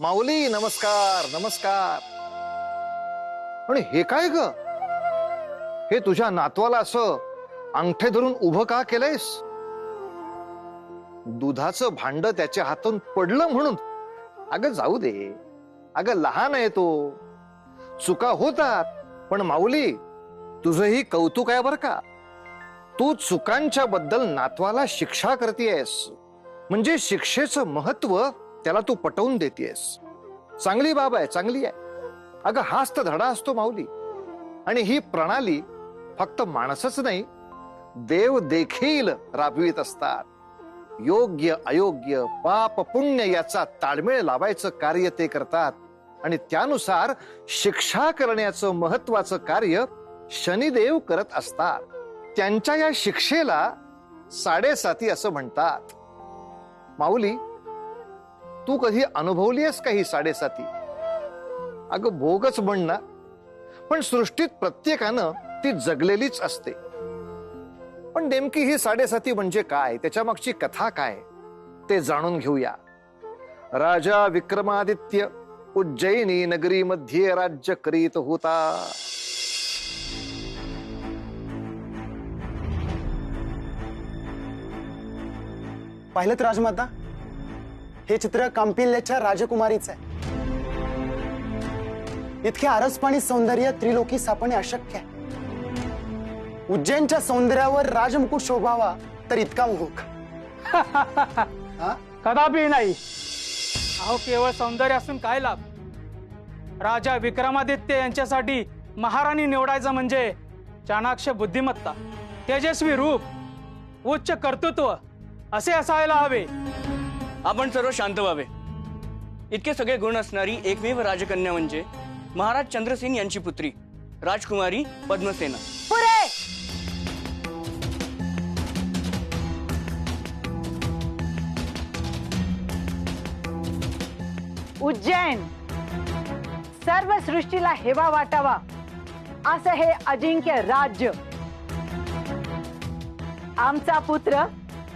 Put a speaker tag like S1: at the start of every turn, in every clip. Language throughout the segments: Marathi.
S1: माऊली नमस्कार नमस्कार. आणि हे काय ग, हे तुझ्या नातवाला असं अंगठे धरून उभं का केलंयस? दुधाचं भांड त्याच्या हातून पडलं म्हणून? अगं जाऊ दे, अगं लहान आहे तो, चुका होतात. पण माऊली तुझंही कौतुक आहे बर का. तू चुकांच्या बद्दल नातवाला शिक्षा करतेयस, म्हणजे शिक्षेचं महत्व त्याला तू पटवून देतेयस. चांगली बाब आहे, चांगली आहे. अगं हाच तर धडा असतो माऊली. आणि ही प्रणाली फक्त माणसच नाही, देव देखील राबवित असतात. योग्य अयोग्य पाप पुण्य याचा ताळमेळ लावायचं कार्य ते करतात. आणि त्यानुसार शिक्षा करण्याचं महत्वाचं कार्य शनिदेव करत असतात. त्यांच्या या शिक्षेला 7.5 असं म्हणतात. माऊली तू कधी अनुभवली आहेस का ही 7.5? अगं भोगच म्हण ना, पण सृष्टीत प्रत्येकानं ती जगलेलीच असते. पण नेमकी ही 7.5 म्हणजे काय, त्याच्या मागची कथा काय ते जाणून घेऊया. राजा विक्रमादित्य उज्जैनी नगरी मध्ये राज्य करीत होता.
S2: पाहिलं राजमाता, हे चित्र कौंपिल्याच्या राजकुमारीचं आहे. इतके आरसपाणी सौंदर्य त्रिलोकी सापडणे अशक्य आहे. उज्जैनच्या सौंदर्यावर राजमुकुट शोभावा तर इतका मोहक
S3: कदापि नाही. अहो केवळ सौंदर्य असून काय लाभ? राजा विक्रमादित्य यांच्यासाठी महाराणी निवडायचं म्हणजे चाणाक्ष बुद्धिमत्ता, तेजस्वी रूप, उच्च कर्तृत्व असे असायला हवे.
S4: आपण सर्व शांत व्हावे. इतके सगळे गुण असणारी एकमेव राजकन्या म्हणजे महाराज चंद्रसेन यांची पुत्री राजकुमारी पद्मसेना.
S5: पुरे उज्जैन सर्व सृष्टीला हेवा वाटावा असं हे अजिंक्य राज्य. आमचा पुत्र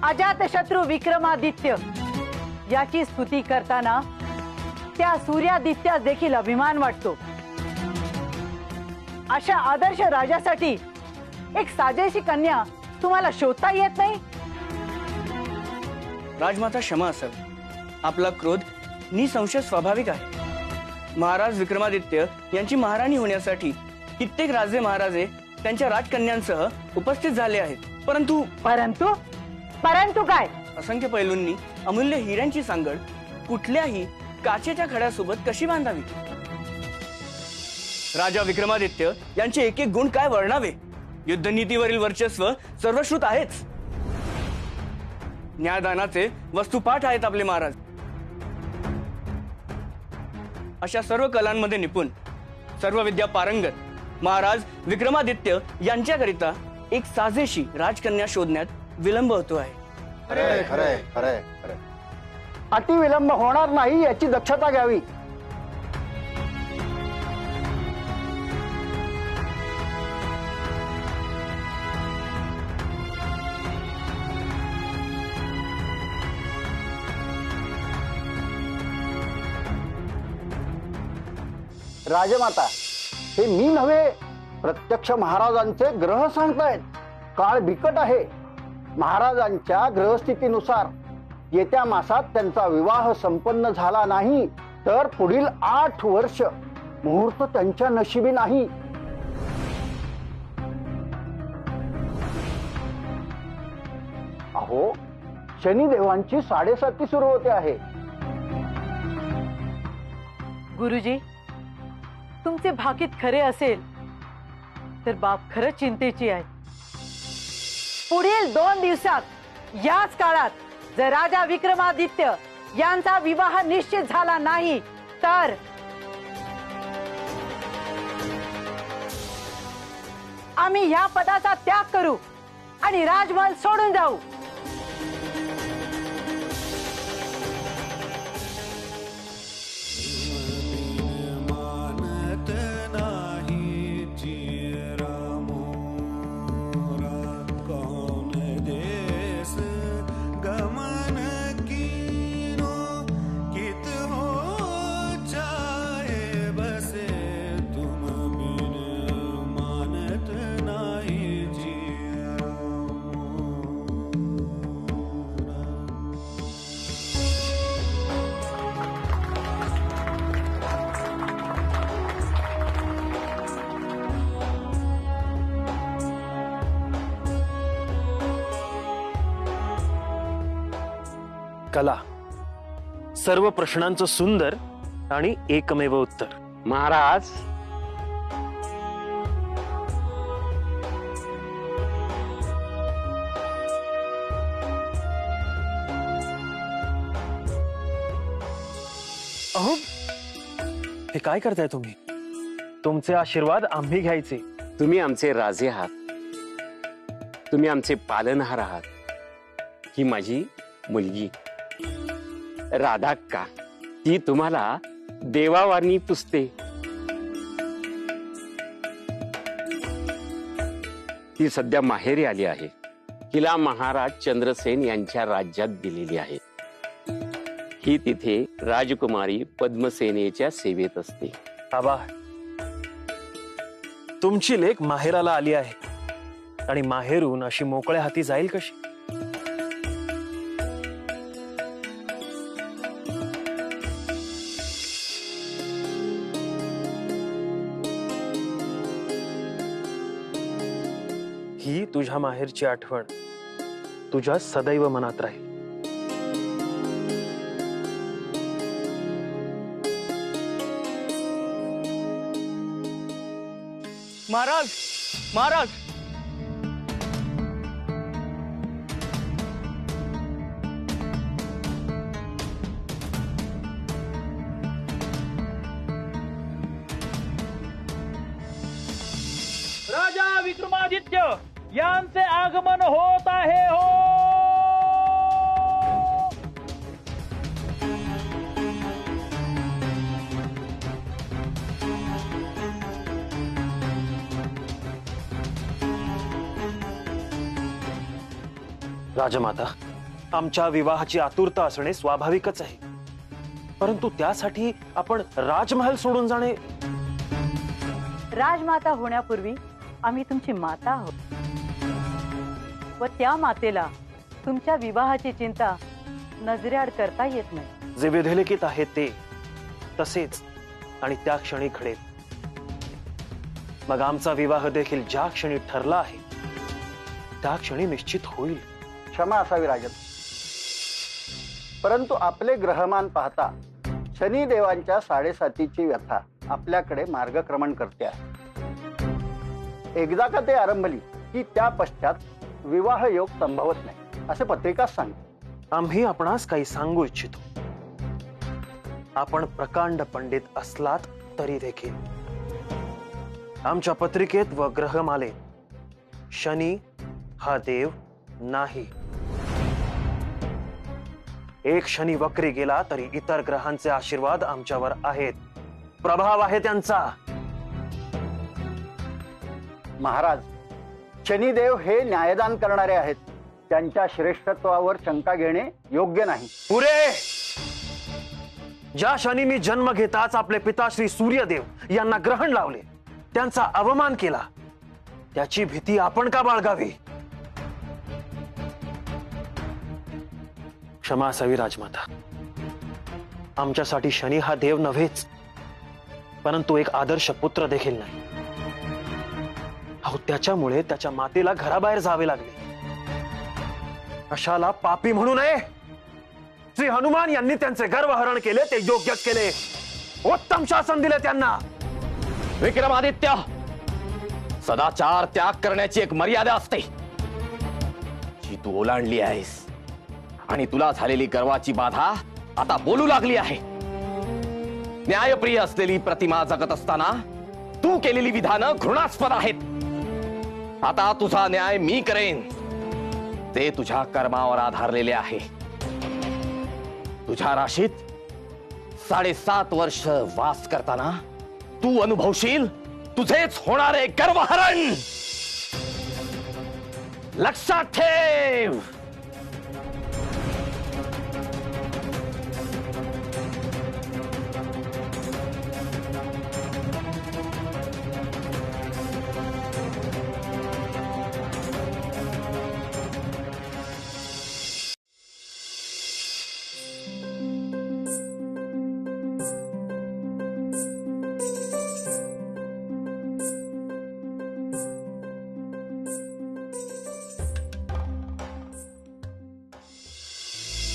S5: अजातशत्रू विक्रमादित्य याची स्तुती करताना त्या सूर्यादित्यास देखील अभिमान वाटतो. अशा आदर्श राजासाठी एक साजेशी कन्या तुम्हाला शोधता येत नाही?
S4: राजमाता क्षमा असावी. आपला क्रोध निसंशय स्वाभाविक आहे. महाराज विक्रमादित्य यांची महाराणी होण्यासाठी कित्येक राजे महाराजे त्यांच्या राजकन्यांसह उपस्थित झाले आहेत. परंतु
S5: परंतु परंतु काय?
S4: असंख्य पैलूंनी अमूल्य हिऱ्यांची सांगड कुठल्याही काचेच्या खड्यासोबत कशी बांधावी? राजा विक्रमादित्य यांचे एक एक गुण काय वर्णावे? युद्धनीतीवरील वर्चस्व सर्वश्रुत आहेच. न्यायदानाचे वस्तुपाठ आहेत आपले महाराज. अशा सर्व कलांमध्ये निपुण, सर्व विद्या पारंगत महाराज विक्रमादित्य यांच्याकरिता एक साजेशी राजकन्या शोधण्यात विलंब होतो आहे.
S1: खरंय खरंय खरंय खरंय.
S2: अतिविलंब होणार नाही याची दक्षता घ्यावी. राजमाता, हे मी नव्हे, प्रत्यक्ष महाराजांचे ग्रह सांगतायत. काळ बिकट आहे. महाराजांच्या ग्रहस्थितीनुसार येत्या मासात त्यांचा विवाह संपन्न झाला नाही तर पुढील 8 वर्ष मुहूर्त त्यांच्या नशिबी नाही. अहो, शनिदेवांची 7.5 सुरू होते आहे.
S5: गुरुजी, तुमचे भाकीत खरे असेल तर बाप खरंच चिंतेची आहे. पुढील 2 दिवसात याच काळात जर राजा विक्रमादित्य यांचा विवाह निश्चित झाला नाही तर आम्ही ह्या पदाचा त्याग करू आणि राजमहल सोडून जाऊ.
S6: कला, सर्व प्रश्नांचं सुंदर आणि एकमेव उत्तर.
S7: महाराज,
S6: अहो, हे काय करताय तुम्ही? तुमचे आशीर्वाद आम्ही घ्यायचे.
S7: तुम्ही आमचे राजे आहात, तुम्ही आमचे पालनहार आहात. ही माझी मुलगी राधाक्का, ती तुम्हाला देवावानी पुजते. ती सध्या माहेरी आली आहे. हिला महाराज चंद्रसेन यांच्या राज्यात दिलेली आहे. ही तिथे राजकुमारी पद्मसेनेच्या सेवेत असते.
S6: बाबा, तुमची लेक माहेराला आली आहे आणि माहेरून अशी मोकळ्या हाती जाईल कशी? ही तुझ्या माहेरची आठवण तुझ्या सदैव मनात राहील.
S4: महाराज, महाराज,
S3: राजा विक्रमादित्य यांचे आगमन होत आहे हो.
S6: राजमाता, आमच्या विवाहाची आतुरता असणे स्वाभाविकच आहे, परंतु त्यासाठी आपण राजमहल सोडून जाणे.
S5: राजमाता होण्यापूर्वी आम्ही तुमची माता आहोत व त्या मातेला तुमच्या विवाहाची चिंता नजरेआड करता येत नाही.
S6: जे विधिलिखित आहे ते तसेच आणि त्या क्षणी घडेल. मग आमचा विवाह देखील ज्या क्षणी ठरला आहे त्या क्षणी निश्चित होईल.
S2: क्षमा असावी राजन, परंतु आपले ग्रहमान पाहता शनिदेवांच्या 7.5ची व्यथा आपल्याकडे मार्गक्रमण करते आहे. एकदा का ते आरंभली की त्या पश्चात विवाह योग संभवत नाही असे पत्रिकाच सांगते.
S6: आम्ही आपणास काही सांगू इच्छितो. आपण प्रकांड पंडित असलात तरी देखील आमच्या पत्रिकेत व ग्रहमालेत शनी हा देव नाही. एक शनी वक्री गेला तरी इतर ग्रहांचे आशीर्वाद आमच्यावर आहेत, प्रभाव आहे त्यांचा.
S2: महाराज, शनिदेव हे न्यायदान करणारे आहेत. त्यांच्या श्रेष्ठत्वावर शंका घेणे योग्य नाही.
S6: पुरे! ज्या शनी मी जन्म घेताच आपले पिता श्री सूर्यदेव यांना ग्रहण लावले, त्यांचा अवमान केला, त्याची भीती आपण का बाळगावी? क्षमा असावी राजमाता. आमच्यासाठी शनी हा देव नव्हेच, परंतु एक आदर्श पुत्र देखील नाही. अहो, त्याच्यामुळे त्याच्या मातेला घराबाहेर जावे लागले. अशाला पापी म्हणू नये. श्री हनुमान यांनी त्यांचे गर्वहरण केले, ते योग्यच केले. उत्तम शासन दिले त्यांना.
S8: विक्रमादित्य, सदाचार त्याग करण्याची एक मर्यादा असते, जी तू ओलांडली आहेस. आणि तुला झालेली गर्वाची बाधा आता बोलू लागली आहे. न्यायप्रिय असलेली प्रतिमा जगत असताना तू केलेली विधानं घृणास्पद आहेत. आता तुझा न्याय मी करेन. ते तुझ्या कर्मावर आधारलेले आहे. तुझ्या राशीत 7.5 वर्ष वास करताना तू अनुभवशील तुझेच होणारे गर्वहरण. लक्षात ठेव.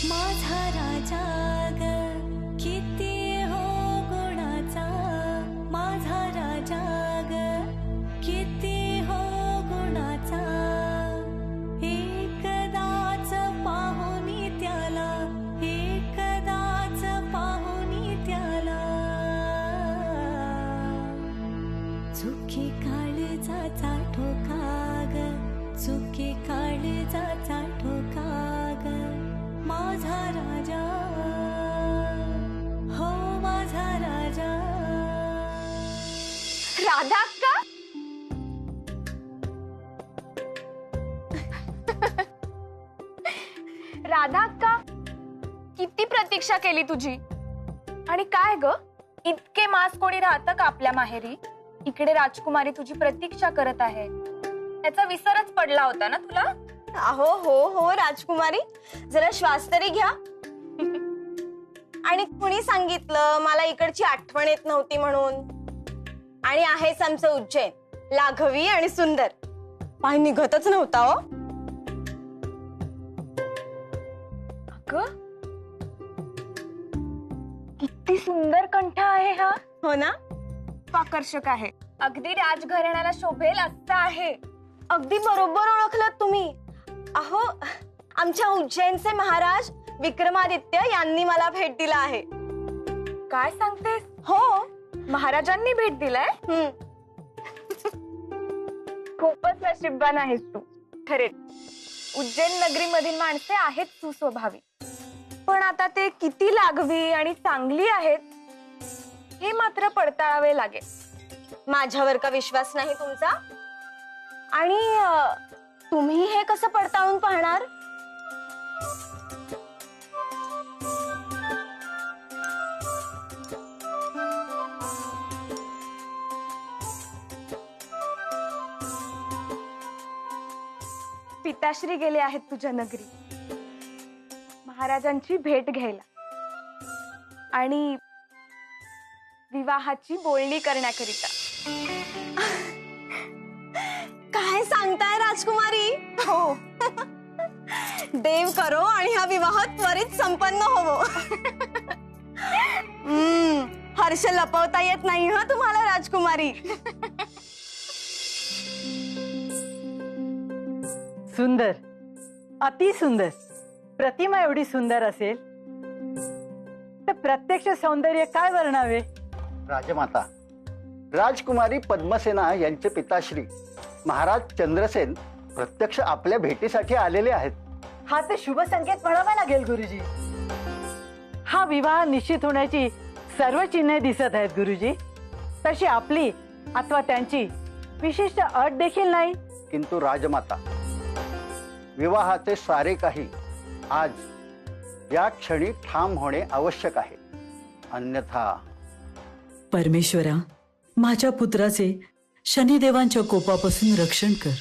S9: माझा राजा ग किती हो गुणाचा, माझा राजा ग किती हो गुणाचा, एकदाच पाहुनी त्याला, एकदाच पाहुनी त्याला, चुकी काळजाचा ठोका ग, चुकी काळजाचा ठोका ग, माझा राजा हो माझा राजा.
S10: राधा का राधा का किती प्रतीक्षा केली तुझी. आणि काय ग, इतके मास कोणी राहतं का आपल्या माहेरी. इकडे राजकुमारी तुझी प्रतीक्षा करत आहे, त्याचा विसरच पडला होता ना तुला.
S11: अहो हो हो राजकुमारी, जरा श्वास तरी घ्या. आणि कुणी सांगितलं मला इकडची आठवण येत नव्हती म्हणून. आणि आहेच आमचं उज्जैन, लाघवी आणि सुंदर, पाय निघतच नव्हता हो.
S10: अगं किती सुंदर कंठ आहे हा.
S11: हो ना,
S10: आकर्षक आहे, अगदी राजघराण्याला शोभेल असं आहे.
S11: अगदी बरोबर ओळखलं तुम्ही. अहो आमच्या उज्जैनचे महाराज विक्रमादित्य यांनी मला भेट दिला आहे.
S10: काय सांगतेस.
S11: हो,
S10: महाराजांनी भेट दिलाय. खूपच नशीबवान आहेस तू. खरेच उज्जैन नगरीमधील माणसे आहेत सुस्वभावी, पण आता ते किती लागवी आणि चांगली आहेत हे मात्र पडताळावे लागेल.
S11: माझ्यावर का विश्वास नाही तुमचा. आणि तुम्ही हे कसं पडताळून पाहणार.
S10: पिताश्री गेले आहेत तुझ्या नगरी महाराजांची भेट घ्यायला आणि विवाहाची बोलणी करण्याकरिता.
S11: काय सांगताय राजकुमारी.
S10: हो,
S11: देव करो आणि हा विवाह त्वरित संपन्न होवो. हर्ष लपवता येत नाही हा तुम्हाला राजकुमारी.
S5: सुंदर, अति सुंदर. प्रतिमा एवढी सुंदर असेल तर प्रत्यक्ष सौंदर्य काय वर्णावे.
S2: राजमाता, राजकुमारी पद्मसेना यांचे पिताश्री महाराज चंद्रसेन प्रत्यक्ष आपल्या भेटीसाठी आलेले आहेत.
S5: हा तर शुभ संकेत म्हणावा लागेल गुरुजी. हा विवाह निश्चित होण्याची सर्व चिन्हे दिसत आहेत गुरुजी. तशी आपली अथवा त्यांची विशिष्ट अट देखील नाही.
S2: किंतु राजमाता, विवाहाचे सारे काही आज या क्षणी ठाम होणे आवश्यक आहे. अन्यथा
S12: परमेश्वरा, माझ्या पुत्राचे शनिदेवांच्या कोपापासून रक्षण कर.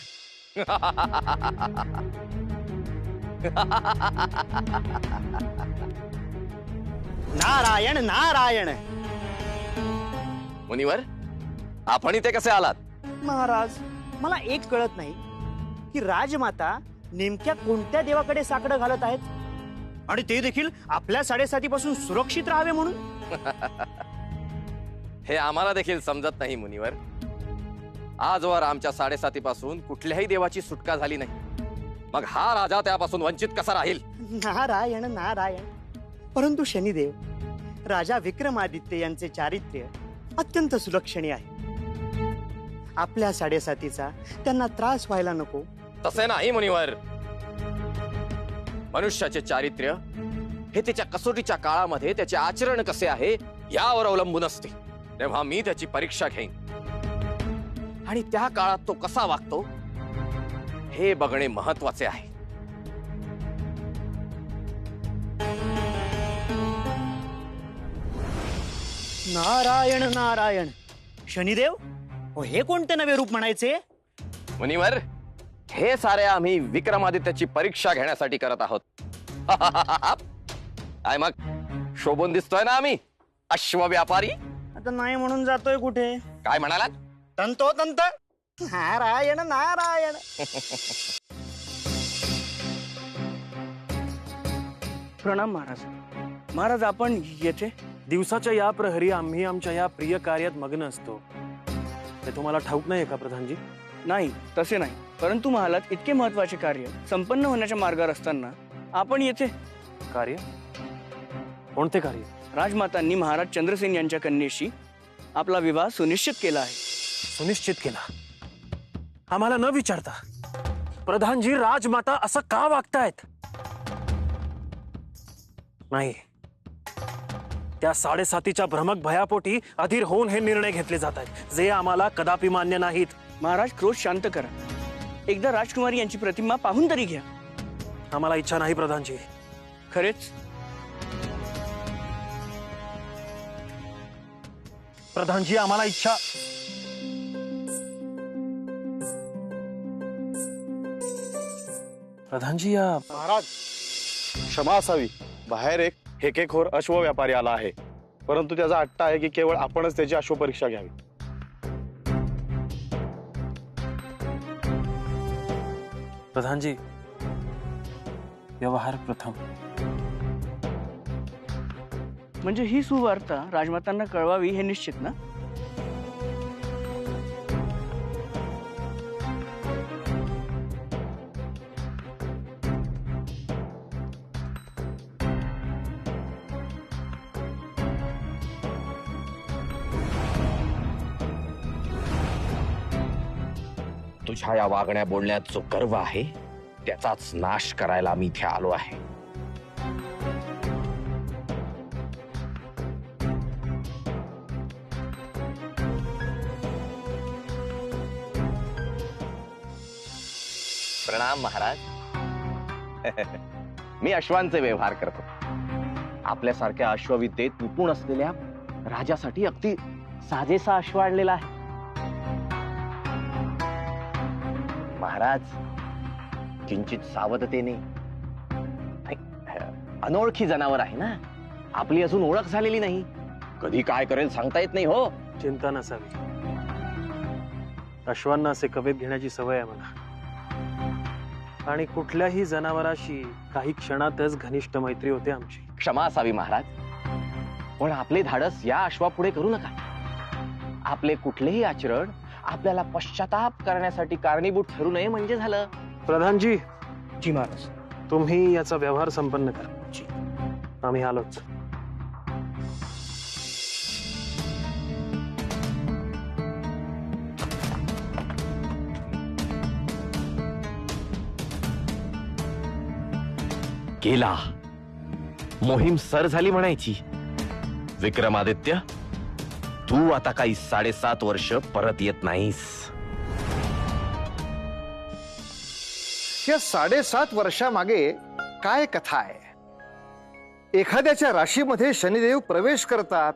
S6: नारायण नारायण.
S8: मुनिवर, आपण इथे कसे आलात.
S6: महाराज, मला एक कळत नाही की राजमाता नेमक्या कोणत्या देवाकडे साकडं घालत आहेत, आणि ते देखील आपल्या साडेसातीपासून सुरक्षित राहावे म्हणून.
S8: हे आम्हाला देखील समजत नाही मुनिवर. आजवर आमच्या साडेसातीपासून कुठल्याही देवाची सुटका झाली नाही, मग हा राजा त्यापासून वंचित कसा राहील.
S6: नारायण नारायण. परंतु शनिदेव, राजा विक्रमादित्य यांचे चारित्र्य अत्यंत सुलक्षणी आहे. आपल्या साडेसातीचा त्यांना त्रास व्हायला नको.
S8: तसे नाही मुनिवर. मनुष्याचे चारित्र्य हे त्याच्या कसोटीच्या काळामध्ये त्याचे आचरण कसे आहे यावर अवलंबून असते. तेव्हा मी त्याची परीक्षा घेईन आणि त्या काळात तो कसा वागतो हे बघणे महत्वाचे आहे.
S6: नारायण नारायण. शनिदेव, हे कोणते नवे रूप म्हणायचे.
S8: मुनिवर, हे सारे आम्ही विक्रमादित्याची परीक्षा घेण्यासाठी करत आहोत. काय मग शोभून दिसतोय ना आम्ही अश्व व्यापारी.
S6: आता नाही म्हणून जातोय कुठे.
S8: काय म्हणालात.
S6: तंतोतंत. नारायण नारायण.
S4: प्रणाम महाराज. महाराज आपण येथे
S6: दिवसाच्या या प्रहरी आम्ही आमच्या या प्रिय कार्यात मग्न असतो. हे तुम्हाला ठाऊक नाहीये का प्रधानजी?
S4: नाही, तसे नाही. परंतु महालात इतके महत्वाचे कार्य संपन्न होण्याच्या मार्गावर असताना आपण येथे
S6: कार्य? कोणते कार्य?
S4: राजमातांनी महाराज चंद्रसेन यांच्या कन्येशी आपला विवाह सुनिश्चित केला आहे.
S6: सुनिश्चित केला? आम्हाला न विचारता? प्रधानजी, राजमाता असं का वागतायत? नाही, त्या 7.5च्या भ्रमक भयापोटी अधीर होऊन हे निर्णय घेतले जात आहेत, जे आम्हाला कदापि मान्य नाहीत.
S4: महाराज, क्रोध शांत करा. एकदा राजकुमारी यांची प्रतिमा पाहून तरी घ्या.
S6: आम्हाला इच्छा नाही प्रधानजी.
S4: खरेच?
S6: प्रधानजी, आम्हाला इच्छा. प्रधानजी, या
S13: महाराज, क्षमा असावी. बाहेर एक हेकेखोर अश्व व्यापारी आला आहे, परंतु त्याचा हट्ट आहे की केवळ आपणच त्याची अश्व परीक्षा घ्यावी.
S6: प्रधानजी, व्यवहार प्रथम.
S4: म्हणजे ही सुवार्ता राजमातांना कळवावी हे निश्चित ना?
S8: तुझ्या या वागण्या बोलण्यात जो गर्व आहे त्याचाच नाश करायला मी इथे आलो आहे. प्रणाम महाराज. मी अश्वांचे व्यवहार करतो. आपल्यासारख्या अश्वविद्येत निपुण असलेल्या राजासाठी अगदी साजेसा अश्व आणलेला आहे. महाराज, किंचित सावधतेने. अनोळखी जनावर आहे ना, आपली अजून ओळख झालेली नाही. कधी काय करेल सांगता येत नाही. हो,
S6: चिंता नसावी. अश्वांना असे कवेत घेण्याची सवय आहे मला, आणि कुठल्याही जनावराशी काही क्षणातच घनिष्ठ मैत्री होते आमची.
S8: क्षमा असावी महाराज, पण आपले धाडस या अश्वापुढे करू नका. आपले कुठलेही आचरण आपल्याला पश्चाताप करण्यासाठी कारणीभूत ठरू नये म्हणजे झालं.
S6: प्रधानजी.
S4: जी महाराज.
S6: तुम्ही याचा व्यवहार संपन्न करा. आम्ही आलोच.
S8: केला. मोहीम सर झाली म्हणायची. विक्रमादित्य, तू आता काही 7.5 वर्ष परत येत नाहीस.
S1: या 7.5 वर्षामागे काय कथा आहे? एखाद्याच्या राशीमध्ये शनिदेव प्रवेश करतात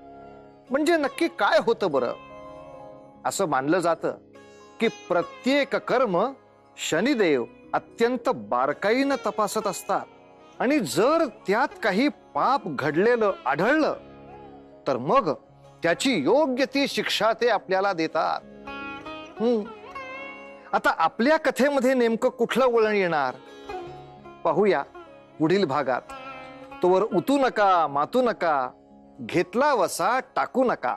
S1: म्हणजे नक्की काय होतं बरं? असं मानलं जातं की प्रत्येक कर्म शनिदेव अत्यंत बारकाईनं तपासत असतात, आणि जर त्यात काही पाप घडलेलं आढळलं तर मग त्याची योग्य ती शिक्षा ते आपल्याला देतात. आता आपल्या कथेमध्ये नेमकं कुठलं वळण येणार पाहूया पुढील भागात. तोवर उतू नका, मातू नका, घेतला वसा टाकू नका.